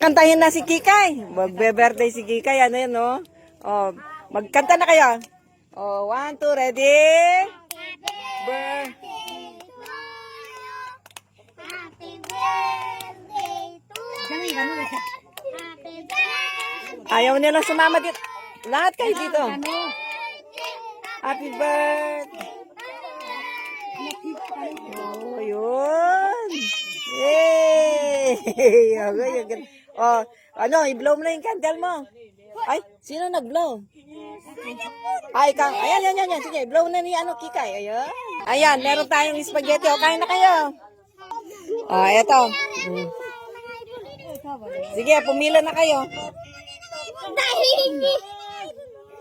Kantahin na si Kikay. Magbe-birthday si Kikay. Ano yun, no? Oh, magkanta na kayo. Oh, 1, 2, ready? Happy birthday to you. Happy birthday. Ayaw nila sumama dito. Lahat kayo dito. Happy birthday. Oh, yun. Yay! Oh, ano, i-blow mo na yung candle mo. Ay, sino nag-blow? Ay, ikaw. Ayan, yan. Sige, blow na ni ano, Kikay. Ayan. Ayan, meron tayong spaghetti. O, kain na kayo. Oh, eto. Sige, pumila na kayo.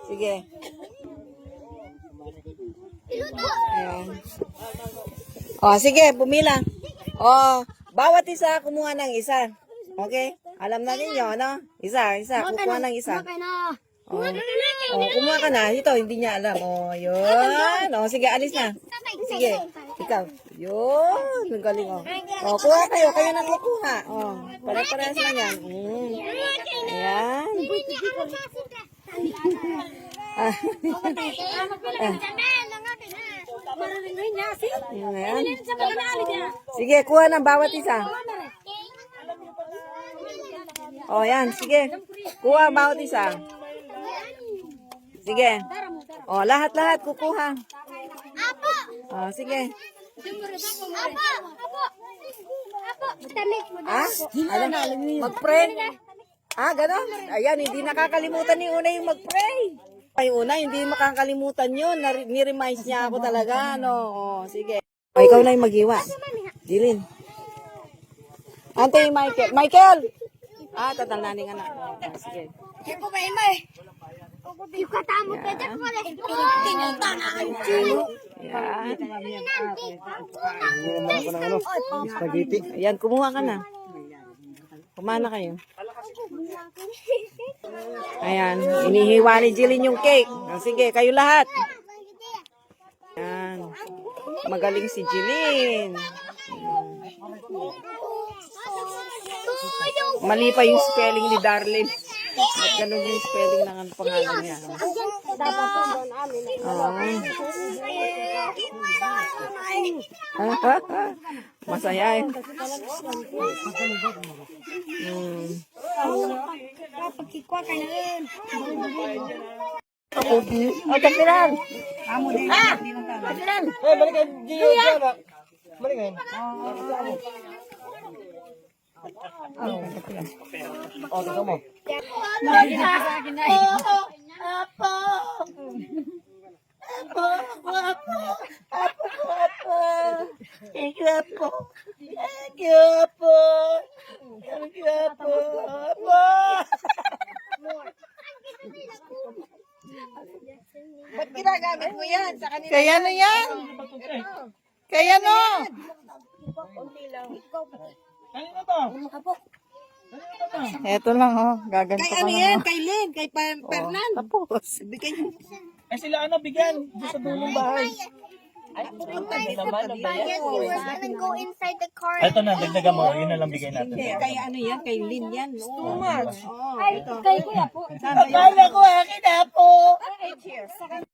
Sige. Ayan. Oh, sige, pumila. Oh, bawat isa kumuha ng isa. Okay? Alam na ninyo, ano? Isa. Kukuha ng isa. Oh, kumuha ka na. Ito, hindi niya alam. Oh, yun. Oh, sige, alis na. Sige, ikaw. Yun. Ang galing, oh. Oh, kuha kayo. Kayo na kukuha. Oh, pare-parehas lang yan. Ayan. Ayan. Sige, kuha ng bawat isa. Oh, yan. Sige. Kuha bawat isa. Sige. Oh, lahat kukuha. Oh, sige. Ah? Ano? Mag-pray? Ah, gano'n? Ayan, hindi nakakalimutan ni Una yung mag-pray. Ay, Una, hindi makakalimutan yun. Ni-remind niya ako talaga, no? Oh, sige. Oh, ikaw na yung mag-iwa. Jilin. Ante, Michael! Ah, tatalnanin ka na. Oh, sige. Spaghetti. Ayan, kumuha ka na. Kumana kayo. Ayan, inihiwa ni Jilin yung cake. Sige, kayo lahat. Ayan. Magaling si Jilin. Mali pa yung spelling ni Darlene. At ganun yung spelling ng pangalan niya. Masaya eh. Oh, kapilan! Kapilan! Eh, balik kayo. Balik kayo. Oh, ito mo. Ba't ginagamit mo yan? Sa kanila Kaya na yan. Kaya no. Kanina to? Eto lang oh. Gaganto Kay ka ano lang. yan? Oh. Kay Lynn? Kay Fernan? Tapos. Bigay niyo. Eh sila ano, bigyan. Doon sa dulong bahay. Yes, we were gonna go inside the car. Ito na, dagdagan mo. Yun na lang bigay natin. Kay ano yan? Kay Lynn yan. Too much. Kay kuya po. Akala ko akin na po.